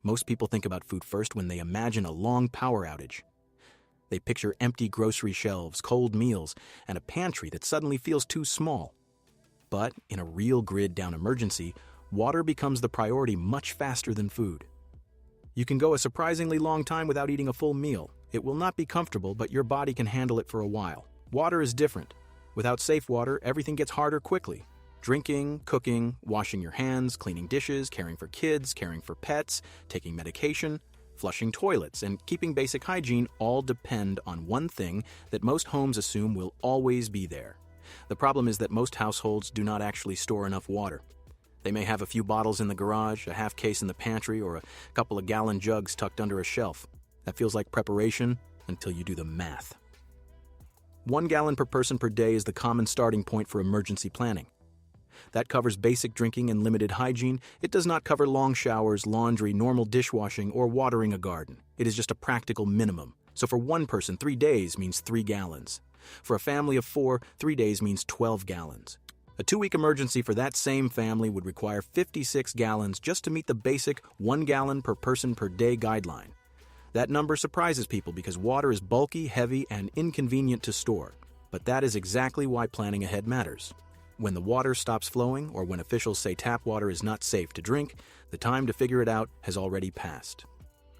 Most people think about food first when they imagine a long power outage. They picture empty grocery shelves, cold meals, and a pantry that suddenly feels too small. But in a real grid-down emergency, water becomes the priority much faster than food. You can go a surprisingly long time without eating a full meal. It will not be comfortable, but your body can handle it for a while. Water is different. Without safe water, everything gets harder quickly. Drinking, cooking, washing your hands, cleaning dishes, caring for kids, caring for pets, taking medication, flushing toilets, and keeping basic hygiene all depend on one thing that most homes assume will always be there. The problem is that most households do not actually store enough water. They may have a few bottles in the garage, a half case in the pantry, or a couple of gallon jugs tucked under a shelf. That feels like preparation until you do the math. 1 gallon per person per day is the common starting point for emergency planning. That covers basic drinking and limited hygiene. It does not cover long showers, laundry, normal dishwashing, or watering a garden. It is just a practical minimum. So for one person, 3 days means 3 gallons. For a family of 4, 3 days means 12 gallons. A 2-week emergency for that same family would require 56 gallons just to meet the basic 1 gallon per person per day guideline. That number surprises people because water is bulky, heavy, and inconvenient to store. But that is exactly why planning ahead matters. When the water stops flowing, or when officials say tap water is not safe to drink, the time to figure it out has already passed.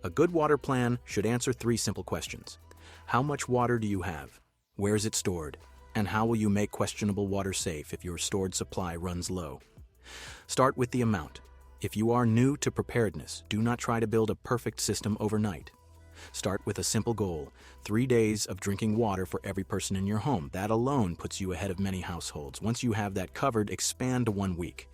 A good water plan should answer 3 simple questions. How much water do you have? Where is it stored? And how will you make questionable water safe if your stored supply runs low? Start with the amount. If you are new to preparedness, do not try to build a perfect system overnight. Start with a simple goal, 3 days of drinking water for every person in your home. That alone puts you ahead of many households. Once you have that covered, expand to 1 week.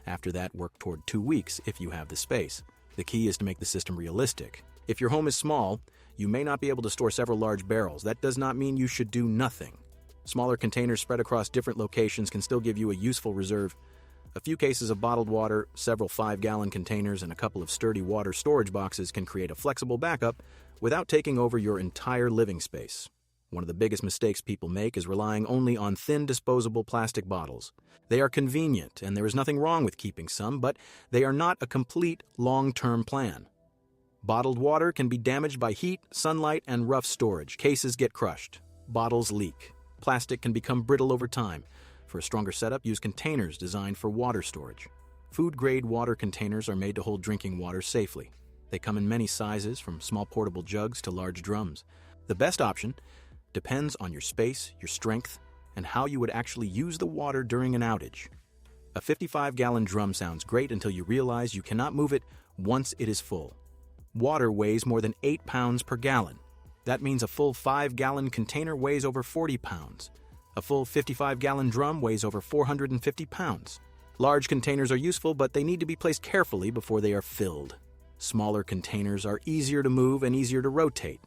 After that, work toward 2 weeks if you have the space. The key is to make the system realistic. If your home is small, you may not be able to store several large barrels. That does not mean you should do nothing. Smaller containers spread across different locations can still give you a useful reserve. A few cases of bottled water, several 5-gallon containers, and a couple of sturdy water storage boxes can create a flexible backup without taking over your entire living space. One of the biggest mistakes people make is relying only on thin disposable plastic bottles. They are convenient, and there is nothing wrong with keeping some, but they are not a complete long-term plan. Bottled water can be damaged by heat, sunlight, and rough storage. Cases get crushed. Bottles leak. Plastic can become brittle over time. For a stronger setup, use containers designed for water storage. Food-grade water containers are made to hold drinking water safely. They come in many sizes, from small portable jugs to large drums. The best option depends on your space, your strength, and how you would actually use the water during an outage. A 55-gallon drum sounds great until you realize you cannot move it once it is full. Water weighs more than 8 pounds per gallon. That means a full 5-gallon container weighs over 40 pounds. A full 55-gallon drum weighs over 450 pounds. Large containers are useful, but they need to be placed carefully before they are filled. Smaller containers are easier to move and easier to rotate.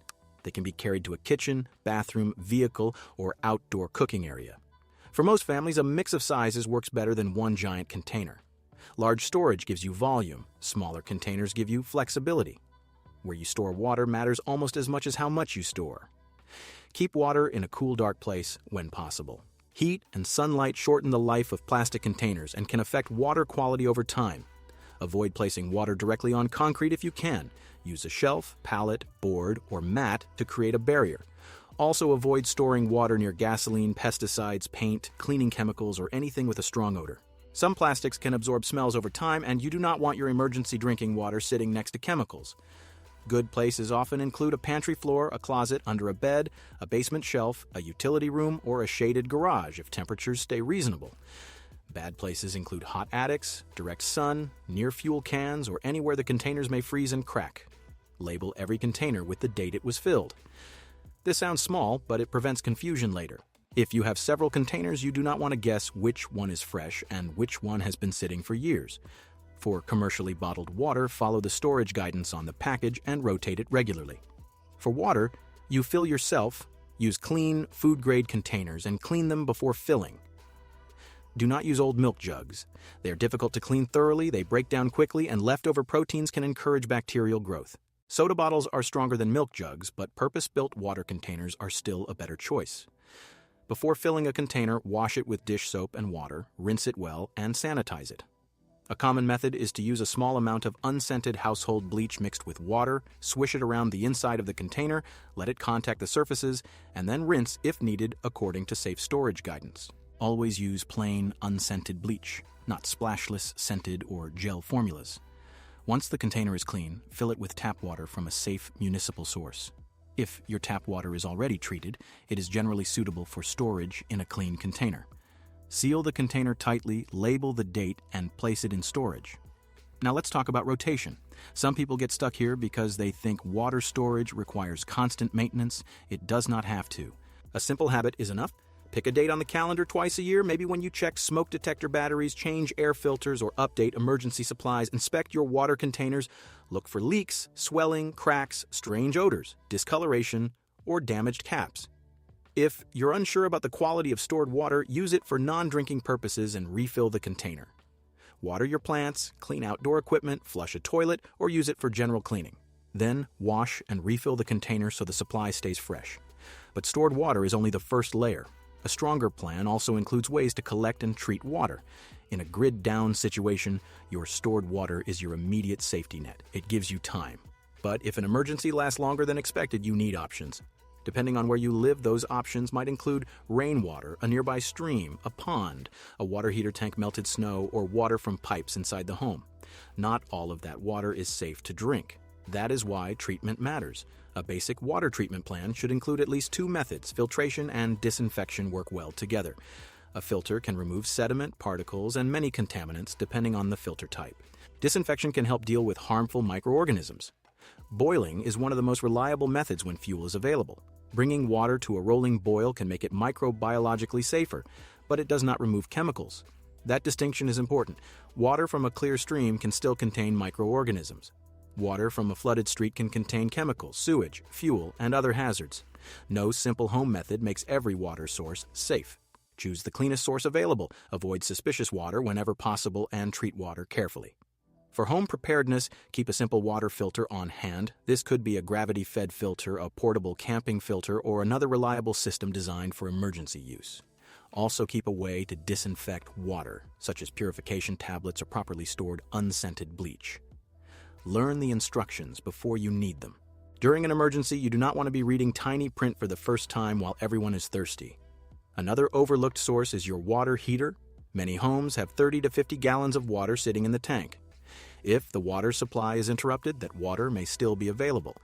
They can be carried to a kitchen, bathroom, vehicle, or outdoor cooking area. For most families, a mix of sizes works better than one giant container. Large storage gives you volume. Smaller containers give you flexibility. Where you store water matters almost as much as how much you store. Keep water in a cool, dark place when possible. Heat and sunlight shorten the life of plastic containers and can affect water quality over time. Avoid placing water directly on concrete if you can. Use a shelf, pallet, board, or mat to create a barrier. Also avoid storing water near gasoline, pesticides, paint, cleaning chemicals, or anything with a strong odor. Some plastics can absorb smells over time, and you do not want your emergency drinking water sitting next to chemicals. Good places often include a pantry floor, a closet under a bed, a basement shelf, a utility room, or a shaded garage if temperatures stay reasonable. Bad places include hot attics, direct sun, near fuel cans, or anywhere the containers may freeze and crack. Label every container with the date it was filled. This sounds small, but it prevents confusion later. If you have several containers, you do not want to guess which one is fresh and which one has been sitting for years. For commercially bottled water, follow the storage guidance on the package and rotate it regularly. For water, you fill yourself, use clean, food-grade containers, and clean them before filling. Do not use old milk jugs. They are difficult to clean thoroughly, they break down quickly, and leftover proteins can encourage bacterial growth. Soda bottles are stronger than milk jugs, but purpose-built water containers are still a better choice. Before filling a container, wash it with dish soap and water, rinse it well, and sanitize it. A common method is to use a small amount of unscented household bleach mixed with water, swish it around the inside of the container, let it contact the surfaces, and then rinse if needed according to safe storage guidance. Always use plain, unscented bleach, not splashless, scented, or gel formulas. Once the container is clean, fill it with tap water from a safe municipal source. If your tap water is already treated, it is generally suitable for storage in a clean container. Seal the container tightly, label the date, and place it in storage. Now let's talk about rotation. Some people get stuck here because they think water storage requires constant maintenance. It does not have to. A simple habit is enough. Pick a date on the calendar twice a year, maybe when you check smoke detector batteries, change air filters, or update emergency supplies. Inspect your water containers. Look for leaks, swelling, cracks, strange odors, discoloration, or damaged caps. If you're unsure about the quality of stored water, use it for non-drinking purposes and refill the container. Water your plants, clean outdoor equipment, flush a toilet, or use it for general cleaning. Then wash and refill the container so the supply stays fresh. But stored water is only the first layer. A stronger plan also includes ways to collect and treat water. In a grid-down situation, your stored water is your immediate safety net. It gives you time. But if an emergency lasts longer than expected, you need options. Depending on where you live, those options might include rainwater, a nearby stream, a pond, a water heater tank melted snow, or water from pipes inside the home. Not all of that water is safe to drink. That is why treatment matters. A basic water treatment plan should include at least two methods. Filtration and disinfection work well together. A filter can remove sediment, particles, and many contaminants depending on the filter type. Disinfection can help deal with harmful microorganisms. Boiling is one of the most reliable methods when fuel is available. Bringing water to a rolling boil can make it microbiologically safer, but it does not remove chemicals. That distinction is important. Water from a clear stream can still contain microorganisms. Water from a flooded street can contain chemicals, sewage, fuel, and other hazards. No simple home method makes every water source safe. Choose the cleanest source available, avoid suspicious water whenever possible, and treat water carefully. For home preparedness, keep a simple water filter on hand. This could be a gravity-fed filter, a portable camping filter, or another reliable system designed for emergency use. Also keep a way to disinfect water, such as purification tablets or properly stored unscented bleach. Learn the instructions before you need them. During an emergency, you do not want to be reading tiny print for the first time while everyone is thirsty. Another overlooked source is your water heater. Many homes have 30 to 50 gallons of water sitting in the tank. If the water supply is interrupted, that water may still be available.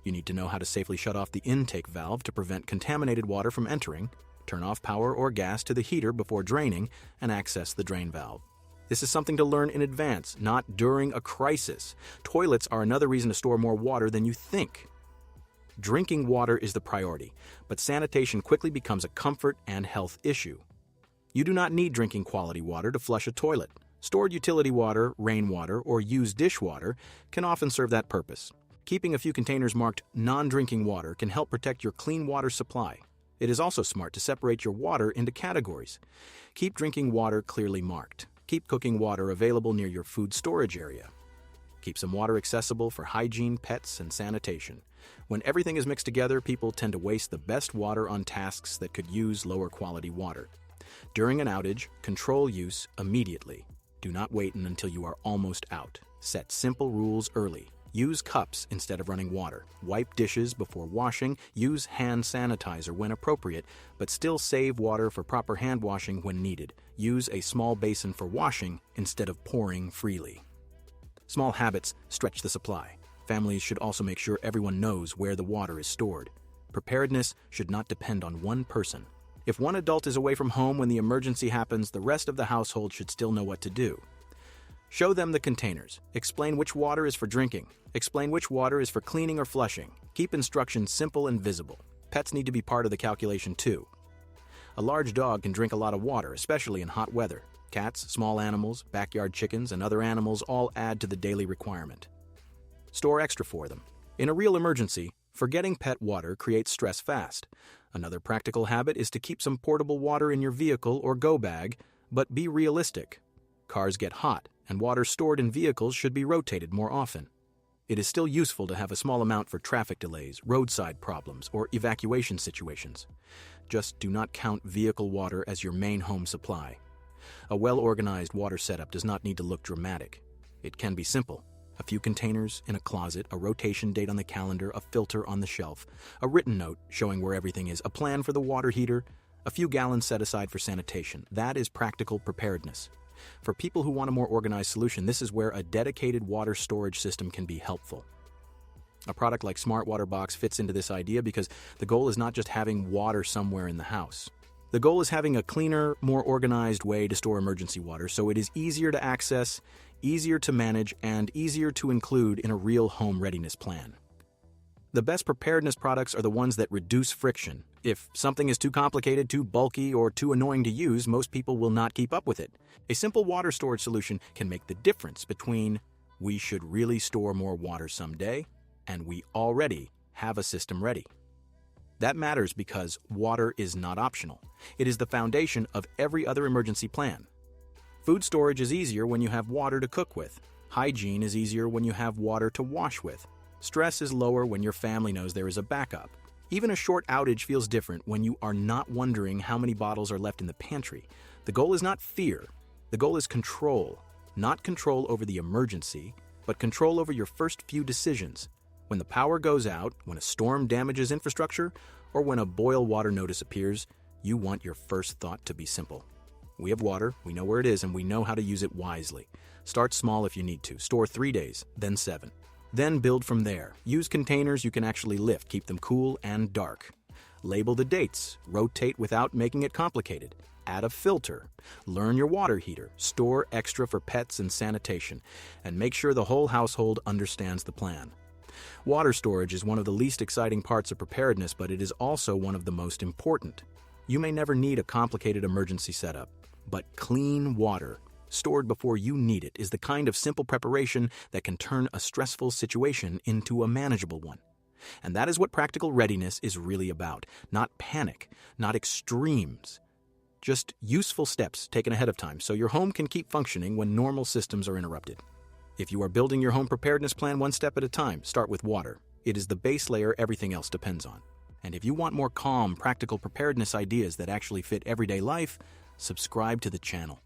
You need to know how to safely shut off the intake valve to prevent contaminated water from entering, turn off power or gas to the heater before draining, and access the drain valve. This is something to learn in advance, not during a crisis. Toilets are another reason to store more water than you think. Drinking water is the priority, but sanitation quickly becomes a comfort and health issue. You do not need drinking quality water to flush a toilet. Stored utility water, rainwater, or used dishwater can often serve that purpose. Keeping a few containers marked non-drinking water can help protect your clean water supply. It is also smart to separate your water into categories. Keep drinking water clearly marked. Keep cooking water available near your food storage area. Keep some water accessible for hygiene, pets, and sanitation. When everything is mixed together, people tend to waste the best water on tasks that could use lower quality water. During an outage, control use immediately. Do not wait until you are almost out. Set simple rules early. Use cups instead of running water. Wipe dishes before washing. Use hand sanitizer when appropriate, but still save water for proper hand washing when needed. Use a small basin for washing instead of pouring freely. Small habits stretch the supply. Families should also make sure everyone knows where the water is stored. Preparedness should not depend on one person. If one adult is away from home when the emergency happens, the rest of the household should still know what to do. Show them the containers. Explain which water is for drinking. Explain which water is for cleaning or flushing. Keep instructions simple and visible. Pets need to be part of the calculation too. A large dog can drink a lot of water, especially in hot weather. Cats, small animals, backyard chickens, and other animals all add to the daily requirement. Store extra for them. In a real emergency, forgetting pet water creates stress fast. Another practical habit is to keep some portable water in your vehicle or go bag, but be realistic. Cars get hot, and water stored in vehicles should be rotated more often. It is still useful to have a small amount for traffic delays, roadside problems, or evacuation situations. Just do not count vehicle water as your main home supply. A well-organized water setup does not need to look dramatic. It can be simple. A few containers in a closet, a rotation date on the calendar, a filter on the shelf, a written note showing where everything is, a plan for the water heater, a few gallons set aside for sanitation. That is practical preparedness. For people who want a more organized solution, this is where a dedicated water storage system can be helpful. A product like SmartWaterBox fits into this idea because the goal is not just having water somewhere in the house. The goal is having a cleaner, more organized way to store emergency water so it is easier to access, easier to manage, and easier to include in a real home readiness plan. The best preparedness products are the ones that reduce friction. If something is too complicated, too bulky, or too annoying to use, most people will not keep up with it. A simple water storage solution can make the difference between we should really store more water someday and we already have a system ready. That matters because water is not optional. It is the foundation of every other emergency plan. Food storage is easier when you have water to cook with. Hygiene is easier when you have water to wash with. Stress is lower when your family knows there is a backup. Even a short outage feels different when you are not wondering how many bottles are left in the pantry. The goal is not fear. The goal is control. Not control over the emergency, but control over your first few decisions. When the power goes out, when a storm damages infrastructure, or when a boil water notice appears, you want your first thought to be simple. We have water, we know where it is, and we know how to use it wisely. Start small if you need to. Store 3 days, then 7. Then build from there. Use containers you can actually lift. Keep them cool and dark. Label the dates. Rotate without making it complicated. Add a filter. Learn your water heater. Store extra for pets and sanitation. And make sure the whole household understands the plan. Water storage is one of the least exciting parts of preparedness, but it is also one of the most important. You may never need a complicated emergency setup, but clean water, stored before you need it, is the kind of simple preparation that can turn a stressful situation into a manageable one. And that is what practical readiness is really about. Not panic, not extremes. Just useful steps taken ahead of time so your home can keep functioning when normal systems are interrupted. If you are building your home preparedness plan one step at a time, start with water. It is the base layer everything else depends on. And if you want more calm, practical preparedness ideas that actually fit everyday life, subscribe to the channel.